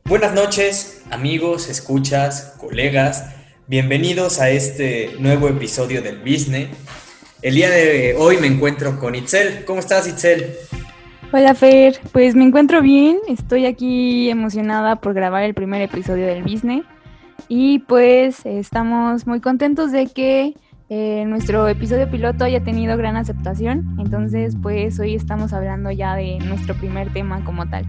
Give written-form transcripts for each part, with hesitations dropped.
Buenas noches, amigos, escuchas, colegas. Bienvenidos a este nuevo episodio del Business. El día de hoy me encuentro con Itzel. ¿Cómo estás, Itzel? Hola Fer, pues me encuentro bien, estoy aquí emocionada por grabar el primer episodio del Business y pues estamos muy contentos de que nuestro episodio piloto haya tenido gran aceptación, entonces pues hoy estamos hablando ya de nuestro primer tema como tal.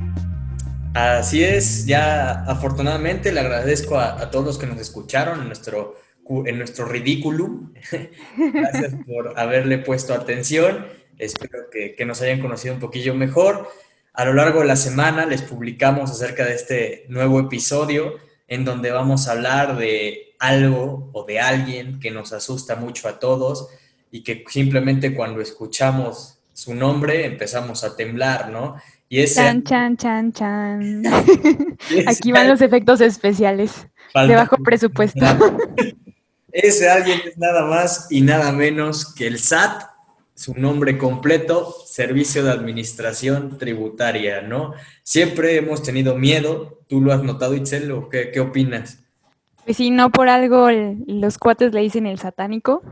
Así es, ya afortunadamente le agradezco a todos los que nos escucharon en nuestro ridículum. Gracias por haberle puesto atención. Espero que nos hayan conocido un poquillo mejor. A lo largo de la semana les publicamos acerca de este nuevo episodio en donde vamos a hablar de algo o de alguien que nos asusta mucho a todos y que simplemente cuando escuchamos su nombre empezamos a temblar, ¿no? Y ese, Chan, chan, chan, chan. y ese Aquí van los efectos especiales de falta bajo presupuesto. ese alguien es nada más y nada menos que el SAT, su nombre completo, Servicio de Administración Tributaria, ¿no? Siempre hemos tenido miedo, ¿tú lo has notado, Itzel, o qué opinas? Pues sí, no por algo los cuates le dicen el satánico.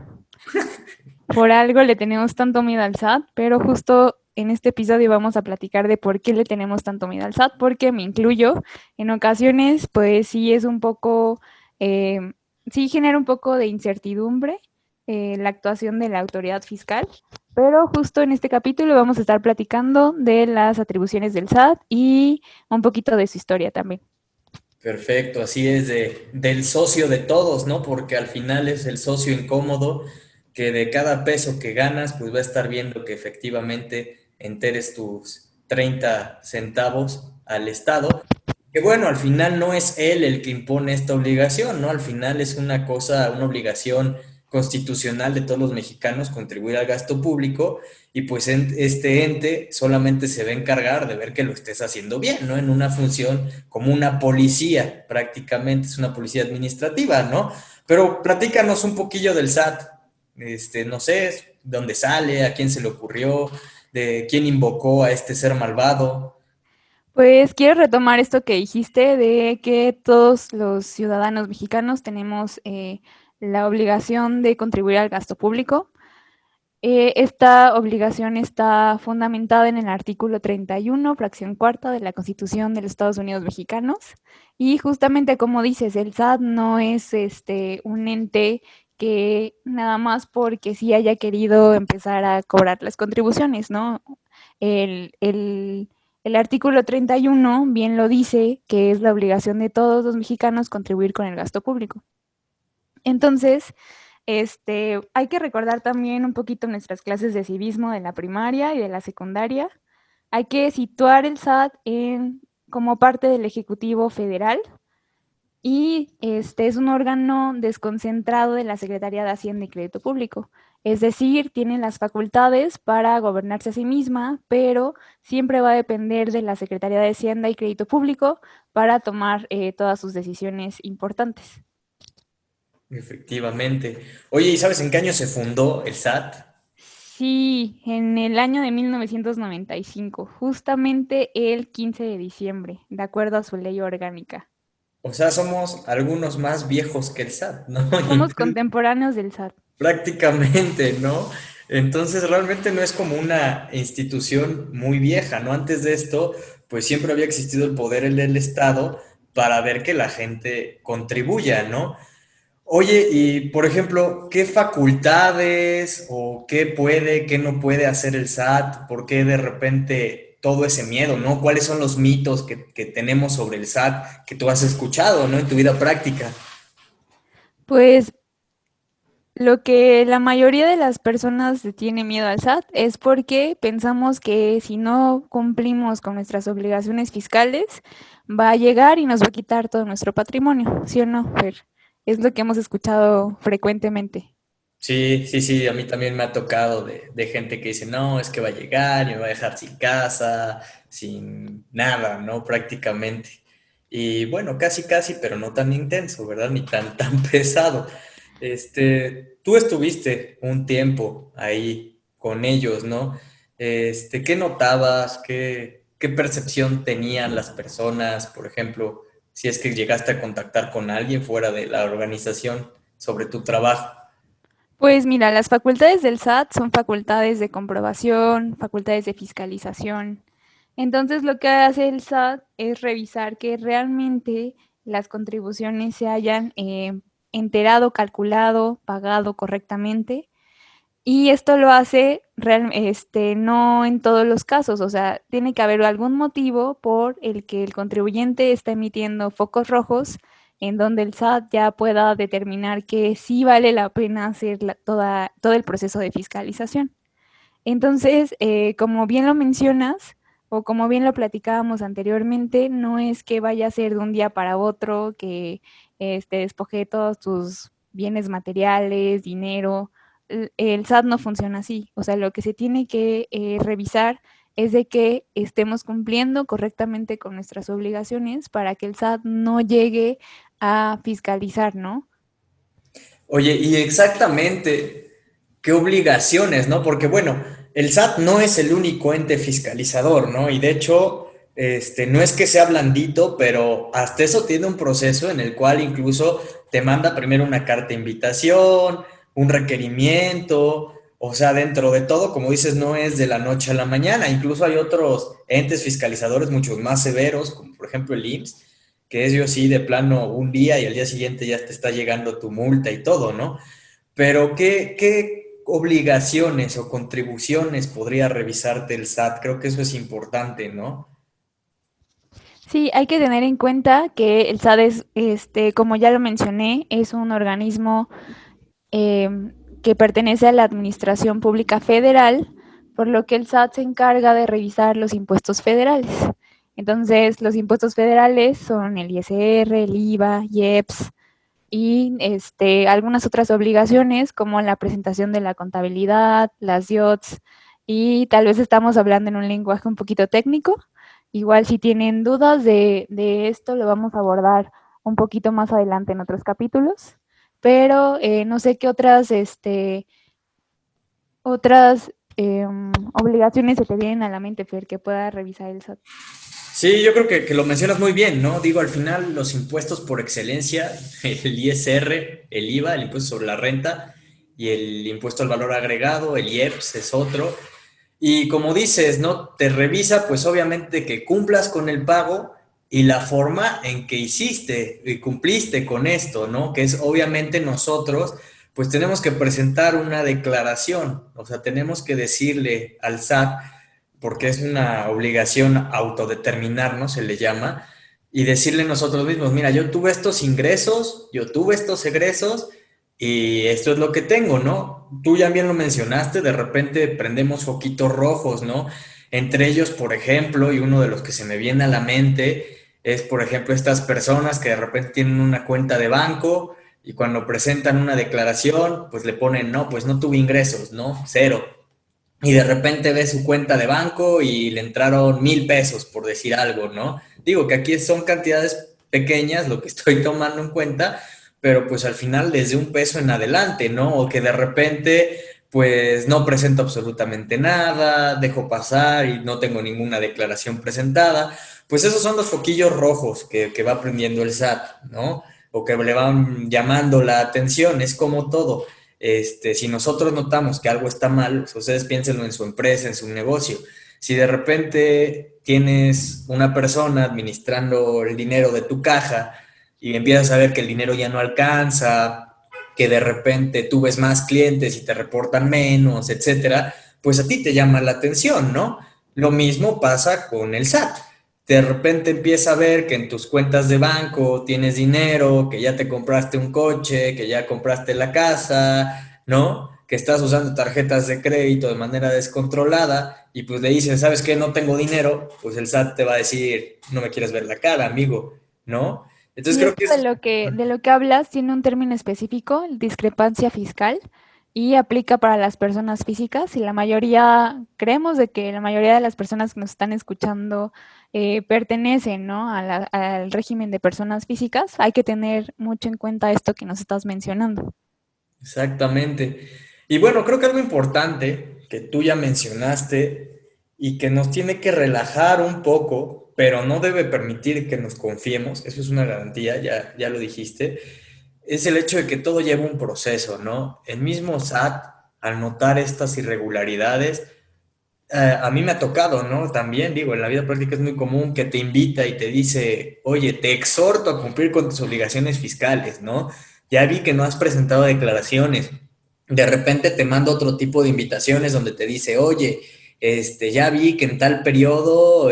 Por algo le tenemos tanto miedo al SAT, pero justo en este episodio vamos a platicar de por qué le tenemos tanto miedo al SAT, porque me incluyo. En ocasiones, pues sí es un poco, eh, sí genera un poco de incertidumbre la actuación de la autoridad fiscal, pero justo en este capítulo vamos a estar platicando de las atribuciones del SAT y un poquito de su historia también. Perfecto, así es del socio de todos, ¿no? Porque al final es el socio incómodo que de cada peso que ganas, pues va a estar viendo que efectivamente enteres tus 30 centavos al Estado. Que bueno, al final no es él el que impone esta obligación, ¿no? Al final es una cosa, una obligación constitucional de todos los mexicanos contribuir al gasto público y pues este ente solamente se va a encargar de ver que lo estés haciendo bien, ¿no? En una función como una policía, prácticamente es una policía administrativa, ¿no? Pero platícanos un poquillo del SAT, no sé, dónde sale, a quién se le ocurrió, de quién invocó a este ser malvado. Pues quiero retomar esto que dijiste de que todos los ciudadanos mexicanos tenemos la obligación de contribuir al gasto público. Esta obligación está fundamentada en el artículo 31, fracción cuarta de la Constitución de los Estados Unidos mexicanos. Y justamente como dices, el SAT no es un ente que nada más porque sí haya querido empezar a cobrar las contribuciones, ¿no? El, el, el artículo 31 bien lo dice, que es la obligación de todos los mexicanos contribuir con el gasto público. Entonces, hay que recordar también un poquito nuestras clases de civismo de la primaria y de la secundaria. Hay que situar el SAT como parte del Ejecutivo Federal y este es un órgano desconcentrado de la Secretaría de Hacienda y Crédito Público. Es decir, tiene las facultades para gobernarse a sí misma, pero siempre va a depender de la Secretaría de Hacienda y Crédito Público para tomar todas sus decisiones importantes. Efectivamente. Oye, ¿y sabes en qué año se fundó el SAT? Sí, en el año de 1995, justamente el 15 de diciembre, de acuerdo a su ley orgánica. O sea, somos algunos más viejos que el SAT, ¿no? Somos contemporáneos del SAT. Prácticamente, ¿no? Entonces realmente no es como una institución muy vieja, ¿no? Antes de esto, pues siempre había existido el poder del Estado para ver que la gente contribuya, ¿no? Oye, y por ejemplo, ¿qué facultades o qué puede, qué no puede hacer el SAT? ¿Por qué de repente todo ese miedo, ¿no? ¿Cuáles son los mitos que tenemos sobre el SAT que tú has escuchado, ¿no? En tu vida práctica. Pues lo que la mayoría de las personas le tiene miedo al SAT es porque pensamos que si no cumplimos con nuestras obligaciones fiscales, va a llegar y nos va a quitar todo nuestro patrimonio, ¿sí o no, Fer? Es lo que hemos escuchado frecuentemente. Sí, sí, sí, a mí también me ha tocado de gente que dice, no, es que va a llegar y me va a dejar sin casa, sin nada, ¿no? Prácticamente. Y bueno, casi, casi, pero no tan intenso, ¿verdad? Ni tan pesado. Tú estuviste un tiempo ahí con ellos, ¿no? ¿Qué notabas? ¿Qué percepción tenían las personas, por ejemplo? si es que llegaste a contactar con alguien fuera de la organización sobre tu trabajo. Pues mira, las facultades del SAT son facultades de comprobación, facultades de fiscalización. Entonces, lo que hace el SAT es revisar que realmente las contribuciones se hayan enterado, calculado, pagado correctamente. Y esto lo hace no en todos los casos, o sea, tiene que haber algún motivo por el que el contribuyente está emitiendo focos rojos en donde el SAT ya pueda determinar que sí vale la pena hacer todo el proceso de fiscalización. Entonces, como bien lo mencionas, o como bien lo platicábamos anteriormente, no es que vaya a ser de un día para otro, que despoje todos tus bienes materiales, dinero. El SAT no funciona así. O sea, lo que se tiene que revisar es de que estemos cumpliendo correctamente con nuestras obligaciones para que el SAT no llegue a fiscalizar, ¿no? Oye, y exactamente, ¿qué obligaciones, no? Porque bueno, el SAT no es el único ente fiscalizador, ¿no? Y de hecho, no es que sea blandito, pero hasta eso tiene un proceso en el cual incluso te manda primero una carta de invitación, un requerimiento, o sea, dentro de todo, como dices, no es de la noche a la mañana. Incluso hay otros entes fiscalizadores mucho más severos, como por ejemplo el IMSS, que es yo sí de plano un día y al día siguiente ya te está llegando tu multa y todo, ¿no? Pero ¿qué obligaciones o contribuciones podría revisarte el SAT? Creo que eso es importante, ¿no? Sí, hay que tener en cuenta que el SAT es, como ya lo mencioné, es un organismo que pertenece a la Administración Pública Federal, por lo que el SAT se encarga de revisar los impuestos federales. Entonces, los impuestos federales son el ISR, el IVA, IEPS y algunas otras obligaciones como la presentación de la contabilidad, las IOTS, y tal vez estamos hablando en un lenguaje un poquito técnico. Igual si tienen dudas de esto, lo vamos a abordar un poquito más adelante en otros capítulos, pero no sé qué otras obligaciones se te vienen a la mente, Fer, que pueda revisar el SAT. Sí, yo creo que lo mencionas muy bien, ¿no? Digo, al final los impuestos por excelencia, el ISR, el IVA, el impuesto sobre la renta y el impuesto al valor agregado, el IEPS es otro. Y como dices, ¿no? Te revisa, pues obviamente que cumplas con el pago y la forma en que hiciste y cumpliste con esto, ¿no? Que es obviamente nosotros, pues tenemos que presentar una declaración, o sea, tenemos que decirle al SAT, porque es una obligación autodeterminarnos, se le llama, y decirle nosotros mismos, mira, yo tuve estos ingresos, yo tuve estos egresos, y esto es lo que tengo, ¿no? Tú ya bien lo mencionaste, de repente prendemos foquitos rojos, ¿no? Entre ellos, por ejemplo, y uno de los que se me viene a la mente es, por ejemplo, estas personas que de repente tienen una cuenta de banco y cuando presentan una declaración, pues le ponen, no, pues no tuve ingresos, ¿no? Cero. Y de repente ve su cuenta de banco y le entraron 1,000 pesos, por decir algo, ¿no? Digo que aquí son cantidades pequeñas lo que estoy tomando en cuenta, pero pues al final desde 1 peso en adelante, ¿no? O que de repente pues no presento absolutamente nada, dejo pasar y no tengo ninguna declaración presentada, pues esos son los foquillos rojos que va prendiendo el SAT, ¿no? O que le van llamando la atención, es como todo. Si nosotros notamos que algo está mal, pues ustedes piénsenlo en su empresa, en su negocio. Si de repente tienes una persona administrando el dinero de tu caja y empiezas a ver que el dinero ya no alcanza, que de repente tú ves más clientes y te reportan menos, etcétera, pues a ti te llama la atención, ¿no? Lo mismo pasa con el SAT. De repente empieza a ver que en tus cuentas de banco tienes dinero, que ya te compraste un coche, que ya compraste la casa, ¿no? Que estás usando tarjetas de crédito de manera descontrolada y pues le dices, ¿sabes qué? No tengo dinero, pues el SAT te va a decir, no me quieres ver la cara, amigo, ¿no? Entonces Y creo esto que es... de lo que hablas tiene un término específico, discrepancia fiscal, y aplica para las personas físicas. Y la mayoría, creemos de que la mayoría de las personas que nos están escuchando pertenecen, ¿no? Al régimen de personas físicas. Hay que tener mucho en cuenta esto que nos estás mencionando. Exactamente. Y bueno, creo que algo importante que tú ya mencionaste y que nos tiene que relajar un poco, pero no debe permitir que nos confiemos, eso es una garantía, ya lo dijiste, es el hecho de que todo lleva un proceso, ¿no? El mismo SAT, al notar estas irregularidades, a mí me ha tocado, ¿no? También digo, en la vida práctica es muy común que te invita y te dice, oye, te exhorto a cumplir con tus obligaciones fiscales, ¿no? Ya vi que no has presentado declaraciones. De repente te manda otro tipo de invitaciones donde te dice, oye, ya vi que en tal periodo,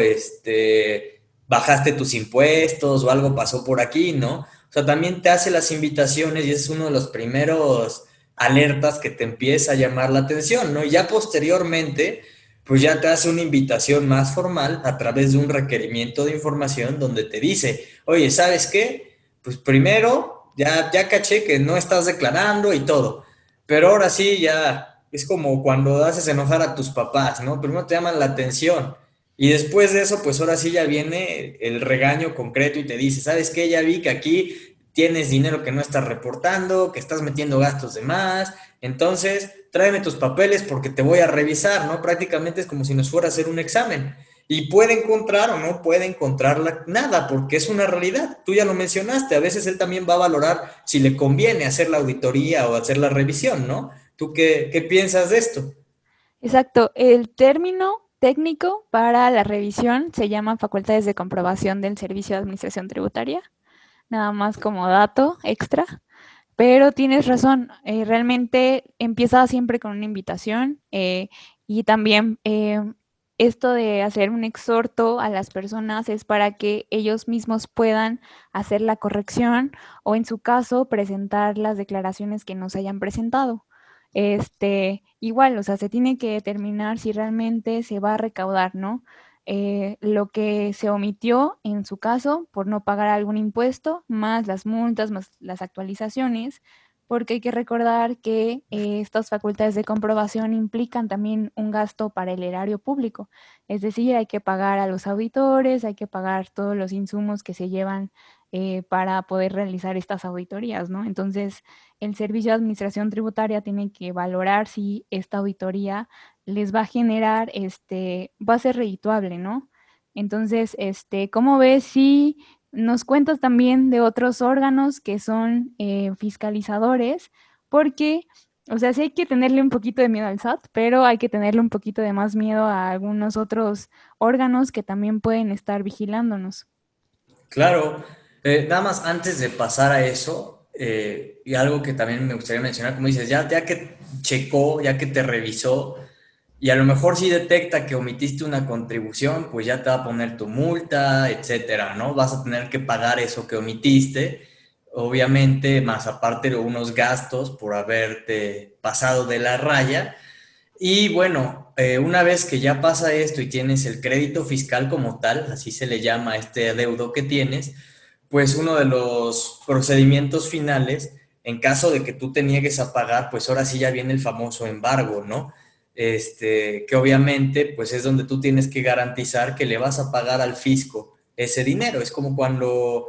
bajaste tus impuestos o algo pasó por aquí, ¿no? O sea, también te hace las invitaciones y es uno de los primeros alertas que te empieza a llamar la atención, ¿no? Y ya posteriormente pues ya te hace una invitación más formal a través de un requerimiento de información donde te dice, oye, ¿sabes qué? Pues primero ya caché que no estás declarando y todo, pero ahora sí ya es como cuando haces enojar a tus papás, ¿no? Primero te llaman la atención y después de eso, pues ahora sí ya viene el regaño concreto y te dice, ¿sabes qué? Ya vi que aquí tienes dinero que no estás reportando, que estás metiendo gastos de más, entonces tráeme tus papeles porque te voy a revisar, ¿no? Prácticamente es como si nos fuera a hacer un examen. Y puede encontrar o no puede encontrar nada, porque es una realidad. Tú ya lo mencionaste, a veces él también va a valorar si le conviene hacer la auditoría o hacer la revisión, ¿no? ¿Tú qué piensas de esto? Exacto. El término técnico para la revisión se llama facultades de comprobación del Servicio de Administración Tributaria, nada más como dato extra. Pero tienes razón, realmente empieza siempre con una invitación y también esto de hacer un exhorto a las personas es para que ellos mismos puedan hacer la corrección o en su caso presentar las declaraciones que nos hayan presentado. Igual, o sea, se tiene que determinar si realmente se va a recaudar, ¿no? Lo que se omitió en su caso por no pagar algún impuesto, más las multas, más las actualizaciones, porque hay que recordar que estas facultades de comprobación implican también un gasto para el erario público, es decir, hay que pagar a los auditores, hay que pagar todos los insumos que se llevan para poder realizar estas auditorías, ¿no? Entonces, el Servicio de Administración Tributaria tiene que valorar si esta auditoría les va a generar, va a ser redituable, ¿no? Entonces, ¿cómo ves si nos cuentas también de otros órganos que son fiscalizadores? Porque, o sea, sí hay que tenerle un poquito de miedo al SAT, pero hay que tenerle un poquito de más miedo a algunos otros órganos que también pueden estar vigilándonos. Claro, nada más antes de pasar a eso, y algo que también me gustaría mencionar, como dices, ya que checó, ya que te revisó, y a lo mejor si detecta que omitiste una contribución, pues ya te va a poner tu multa, etcétera, ¿no? Vas a tener que pagar eso que omitiste, obviamente, más aparte de unos gastos por haberte pasado de la raya. Y bueno, una vez que ya pasa esto y tienes el crédito fiscal como tal, así se le llama a este adeudo que tienes, pues uno de los procedimientos finales, en caso de que tú te niegues a pagar, pues ahora sí ya viene el famoso embargo, ¿no? Que obviamente pues es donde tú tienes que garantizar que le vas a pagar al fisco ese dinero. Es como cuando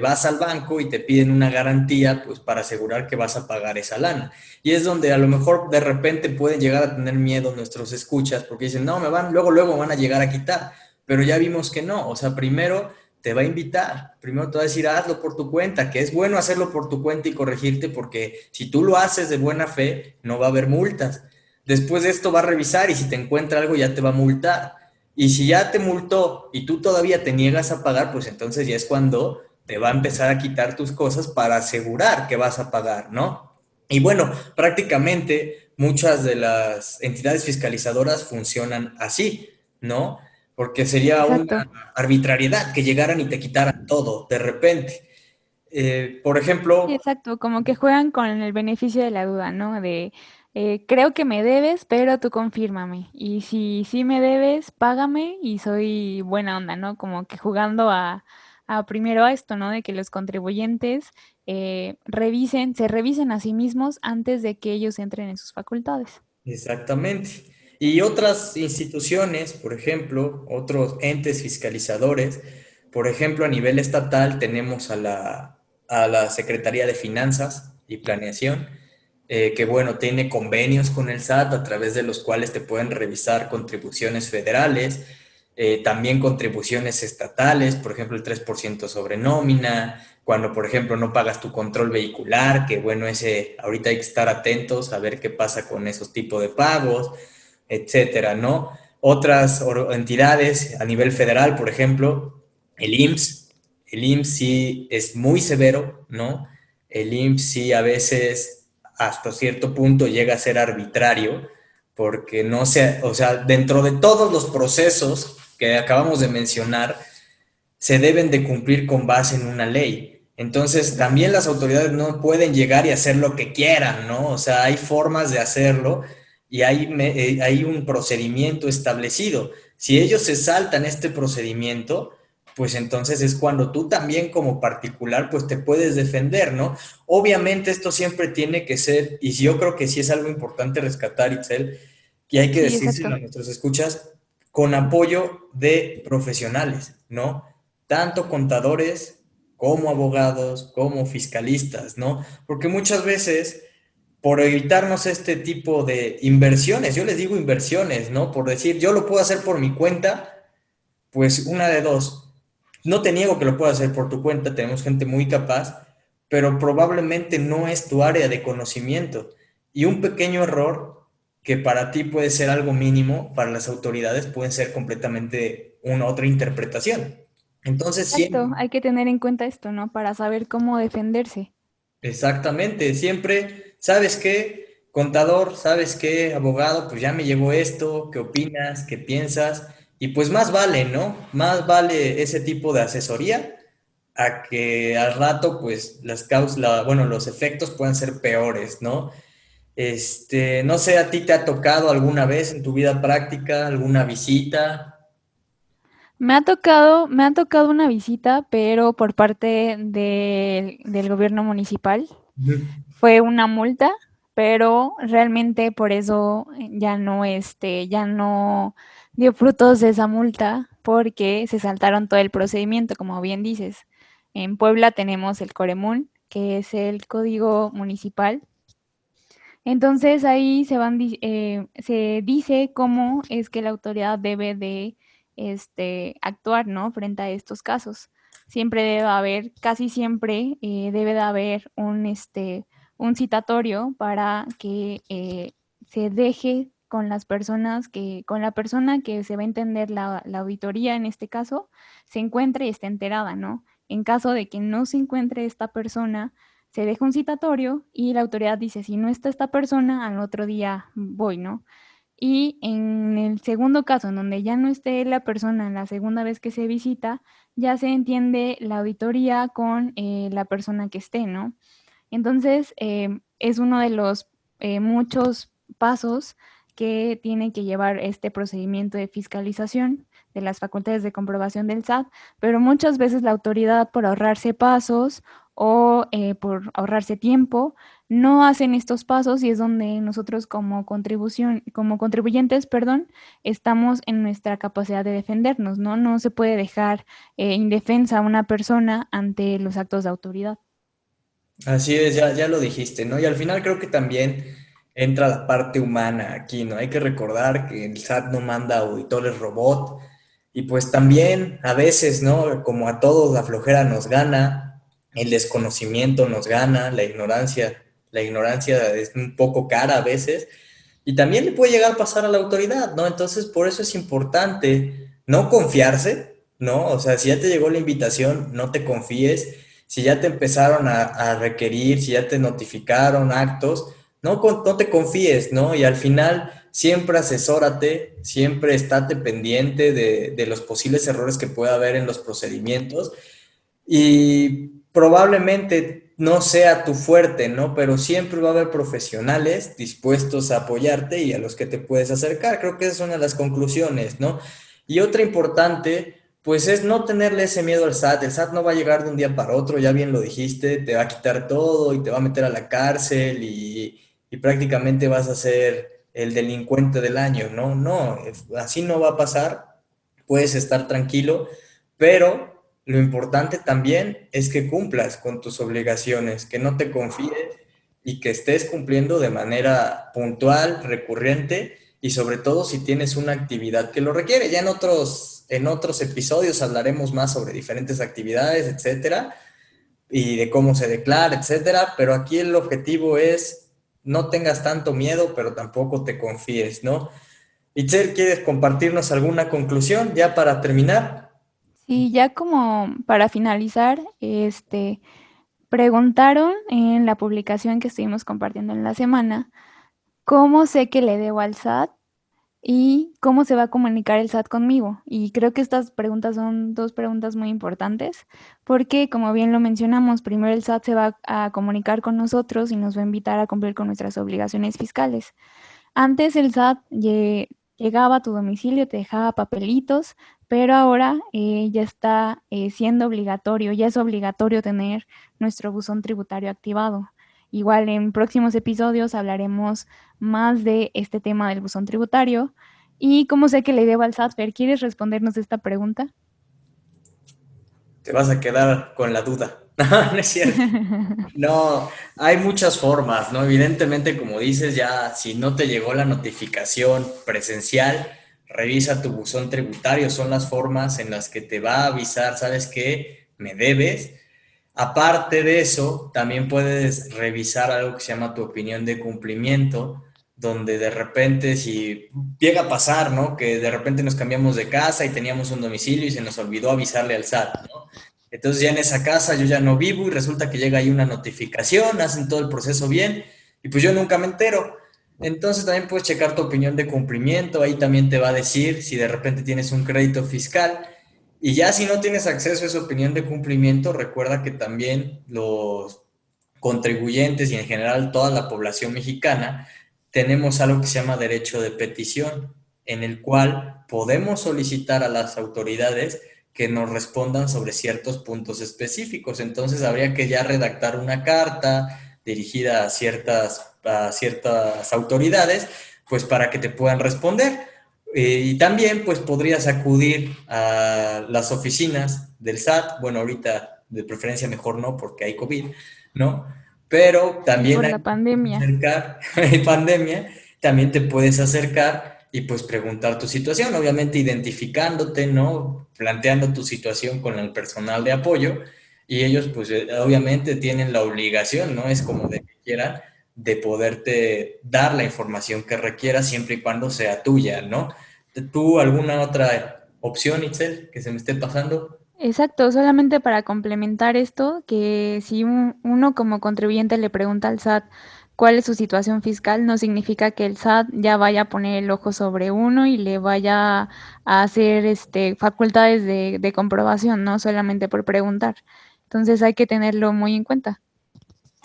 vas al banco y te piden una garantía pues para asegurar que vas a pagar esa lana. Y es donde a lo mejor de repente pueden llegar a tener miedo nuestros escuchas porque dicen, no, luego van a llegar a quitar, pero ya vimos que no, o sea, primero te va a invitar, primero te va a decir, hazlo por tu cuenta, que es bueno hacerlo por tu cuenta y corregirte porque si tú lo haces de buena fe, no va a haber multas. Después de esto va a revisar y si te encuentra algo ya te va a multar. Y si ya te multó y tú todavía te niegas a pagar, pues entonces ya es cuando te va a empezar a quitar tus cosas para asegurar que vas a pagar, ¿no? Y bueno, prácticamente muchas de las entidades fiscalizadoras funcionan así, ¿no? Porque sería una Exacto. arbitrariedad que llegaran y te quitaran todo de repente. Por Sí, ejemplo, exacto, como que juegan con el beneficio de la duda, ¿no? De, creo que me debes, pero tú confírmame. Y si sí me debes, págame y soy buena onda, ¿no? Como que jugando a primero a esto, ¿no? De que los contribuyentes se revisen a sí mismos antes de que ellos entren en sus facultades. exactamente. Y otras instituciones, por ejemplo, otros entes fiscalizadores, por ejemplo, a nivel estatal tenemos a la Secretaría de Finanzas y Planeación, que bueno, tiene convenios con el SAT a través de los cuales te pueden revisar contribuciones federales, también contribuciones estatales, por ejemplo, el 3% sobre nómina, cuando, por ejemplo, no pagas tu control vehicular, que bueno, ese ahorita hay que estar atentos a ver qué pasa con esos tipos de pagos, etcétera, ¿no? Otras entidades a nivel federal, por ejemplo, el IMSS, el IMSS sí es muy severo, ¿no? El IMSS sí a veces hasta cierto punto llega a ser arbitrario, porque no se, o sea, dentro de todos los procesos que acabamos de mencionar, se deben de cumplir con base en una ley. Entonces, también las autoridades no pueden llegar y hacer lo que quieran, ¿no? O sea, hay formas de hacerlo y hay un procedimiento establecido. Si ellos se saltan este procedimiento, pues entonces es cuando tú también como particular, pues te puedes defender, ¿no? Obviamente esto siempre tiene que ser, y yo creo que sí es algo importante rescatar, Itzel, y hay que Sí, decírselo exacto. a nuestros escuchas, con apoyo de profesionales, ¿no? Tanto contadores como abogados, como fiscalistas, ¿no? Porque muchas veces, por evitarnos este tipo de inversiones, yo les digo inversiones, ¿no? Por decir, yo lo puedo hacer por mi cuenta, pues una de dos. No te niego que lo puedas hacer por tu cuenta, tenemos gente muy capaz, pero probablemente no es tu área de conocimiento. Y un pequeño error que para ti puede ser algo mínimo, para las autoridades puede ser completamente una otra interpretación. Entonces, Exacto, siempre, hay que tener en cuenta esto, ¿no? Para saber cómo defenderse. exactamente, siempre, ¿sabes qué? Contador, ¿sabes qué? Abogado, pues ya me llegó esto, ¿qué opinas? ¿Qué piensas? Y pues más vale, ¿no? Más vale ese tipo de asesoría a que al rato, pues, las causas, bueno, los efectos puedan ser peores, ¿no? No sé, ¿a ti te ha tocado alguna vez en tu vida práctica alguna visita? Me ha tocado una visita, pero por parte del gobierno municipal. Ujú. Fue una multa, pero realmente por eso ya no dio frutos de esa multa, porque se saltaron todo el procedimiento, como bien dices. En Puebla tenemos el Coremún, que es el código municipal. Entonces ahí se dice cómo es que la autoridad debe de actuar, ¿no? Frente a estos casos. Siempre debe haber, casi siempre debe de haber un citatorio para que se deje con las personas con la persona que se va a entender la auditoría en este caso, se encuentre y esté enterada, ¿no? En caso de que no se encuentre esta persona, se deja un citatorio y la autoridad dice, si no está esta persona, al otro día voy, ¿no? Y en el segundo caso, en donde ya no esté la persona en la segunda vez que se visita, ya se entiende la auditoría con la persona que esté, ¿no? Entonces, es uno de los muchos pasos que tiene que llevar este procedimiento de fiscalización de las facultades de comprobación del SAT, pero muchas veces la autoridad, por ahorrarse pasos o por ahorrarse tiempo, no hacen estos pasos y es donde nosotros como contribuyentes, perdón, estamos en nuestra capacidad de defendernos, ¿no? No se puede dejar indefensa a una persona ante los actos de autoridad. Así es, ya lo dijiste, ¿no? Y al final creo que también entra la parte humana aquí, ¿no? Hay que recordar que el SAT no manda auditores robot y pues también a veces, ¿no? Como a todos la flojera nos gana, el desconocimiento nos gana, la ignorancia es un poco cara a veces y también le puede llegar a pasar a la autoridad, ¿no? Entonces por eso es importante no confiarse, ¿no? O sea, si ya te llegó la invitación, no te confíes si ya te empezaron a requerir, si ya te notificaron actos, no te confíes, ¿no? Y al final siempre asesórate, siempre estate pendiente de los posibles errores que pueda haber en los procedimientos y probablemente no sea tu fuerte, ¿no? Pero siempre va a haber profesionales dispuestos a apoyarte y a los que te puedes acercar. Creo que esa es una de las conclusiones, ¿no? Y otra importante, pues es no tenerle ese miedo al SAT. El SAT no va a llegar de un día para otro, ya bien lo dijiste, te va a quitar todo y te va a meter a la cárcel y prácticamente vas a ser el delincuente del año, ¿no? No, así no va a pasar. Puedes estar tranquilo, pero lo importante también es que cumplas con tus obligaciones, que no te confíes y que estés cumpliendo de manera puntual, recurrente y sobre todo si tienes una actividad que lo requiere. Ya en otros episodios hablaremos más sobre diferentes actividades, etcétera, y de cómo se declara, etcétera, pero aquí el objetivo es no tengas tanto miedo, pero tampoco te confíes, ¿no? Itzel, ¿quieres compartirnos alguna conclusión ya para terminar? Sí, ya como para finalizar, preguntaron en la publicación que estuvimos compartiendo en la semana, ¿cómo sé que le debo al SAT y cómo se va a comunicar el SAT conmigo? Y creo que estas preguntas son dos preguntas muy importantes, porque como bien lo mencionamos, primero el SAT se va a comunicar con nosotros y nos va a invitar a cumplir con nuestras obligaciones fiscales. Antes el SAT llegaba a tu domicilio, te dejaba papelitos, pero ahora ya está siendo obligatorio, ya es obligatorio tener nuestro buzón tributario activado. Igual en próximos episodios hablaremos más de este tema del buzón tributario. ¿Y cómo sé que le debo al SAT? Fer, ¿quieres respondernos esta pregunta? Te vas a quedar con la duda. No es cierto. No, hay muchas formas, ¿no? Evidentemente, como dices, ya si no te llegó la notificación presencial, revisa tu buzón tributario, son las formas en las que te va a avisar, ¿sabes qué? Me debes. Aparte de eso, también puedes revisar algo que se llama tu opinión de cumplimiento, donde de repente si llega a pasar, ¿no? Que de repente nos cambiamos de casa y teníamos un domicilio y se nos olvidó avisarle al SAT, ¿no? Entonces ya en esa casa yo ya no vivo y resulta que llega ahí una notificación, hacen todo el proceso bien y pues yo nunca me entero. Entonces también puedes checar tu opinión de cumplimiento, ahí también te va a decir si de repente tienes un crédito fiscal y ya si no tienes acceso a esa opinión de cumplimiento, recuerda que también los contribuyentes y en general toda la población mexicana tenemos algo que se llama derecho de petición, en el cual podemos solicitar a las autoridades que nos respondan sobre ciertos puntos específicos. Entonces habría que ya redactar una carta dirigida a ciertas autoridades, pues para que te puedan responder. Y también pues podrías acudir a las oficinas del SAT, bueno, ahorita de preferencia mejor no porque hay COVID, ¿no? Pero Sí, también por hay la que pandemia. acercar, hay pandemia, también te puedes acercar y pues preguntar tu situación, obviamente identificándote, ¿no? Planteando tu situación con el personal de apoyo y ellos pues obviamente tienen la obligación, ¿no? Es como de que quieran de poderte dar la información que requieras siempre y cuando sea tuya, ¿no? ¿Tú alguna otra opción, Itzel, que se me esté pasando? Exacto, solamente para complementar esto, que si uno como contribuyente le pregunta al SAT cuál es su situación fiscal, no significa que el SAT ya vaya a poner el ojo sobre uno y le vaya a hacer facultades de comprobación, no solamente por preguntar. Entonces hay que tenerlo muy en cuenta.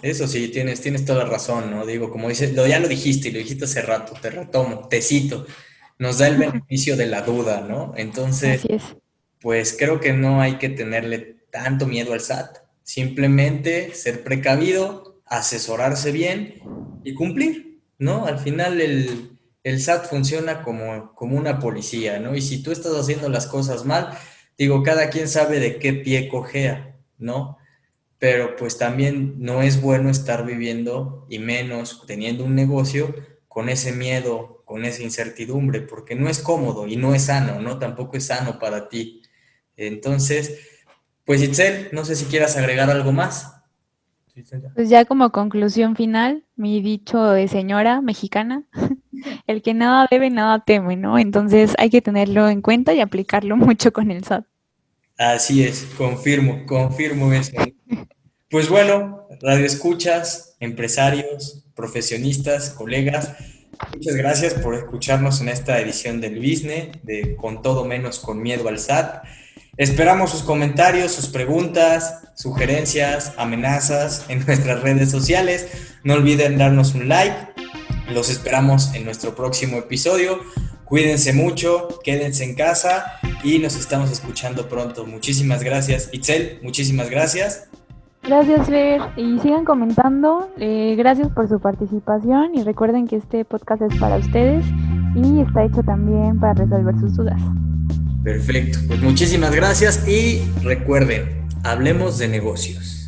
Eso sí, tienes toda la razón, ¿no? Digo, como dices, ya lo dijiste y lo dijiste hace rato, te retomo, te cito, nos da el beneficio de la duda, ¿no? Entonces, Así es. pues creo que no hay que tenerle tanto miedo al SAT, simplemente ser precavido, asesorarse bien y cumplir, ¿no? Al final el SAT funciona como una policía, ¿no? Y si tú estás haciendo las cosas mal, digo, cada quien sabe de qué pie cojea, ¿no? Pero pues también no es bueno estar viviendo y menos teniendo un negocio con ese miedo, con esa incertidumbre, porque no es cómodo y no es sano, ¿no? Tampoco es sano para ti. Entonces, pues Itzel, no sé si quieras agregar algo más. Pues ya como conclusión final, mi dicho de señora mexicana, el que nada debe, nada teme, ¿no? Entonces hay que tenerlo en cuenta y aplicarlo mucho con el SAT. Así es, confirmo eso. Pues bueno, radio escuchas, empresarios, profesionistas, colegas, muchas gracias por escucharnos en esta edición del Business de Con todo menos con miedo al SAT. Esperamos sus comentarios, sus preguntas, sugerencias, amenazas en nuestras redes sociales. No olviden darnos un like. Los esperamos en nuestro próximo episodio. Cuídense mucho, quédense en casa y nos estamos escuchando pronto. Muchísimas gracias. Itzel, muchísimas gracias. Gracias, Fer. Y sigan comentando. Gracias por su participación y recuerden que este podcast es para ustedes y está hecho también para resolver sus dudas. Perfecto, pues muchísimas gracias y recuerden, hablemos de negocios.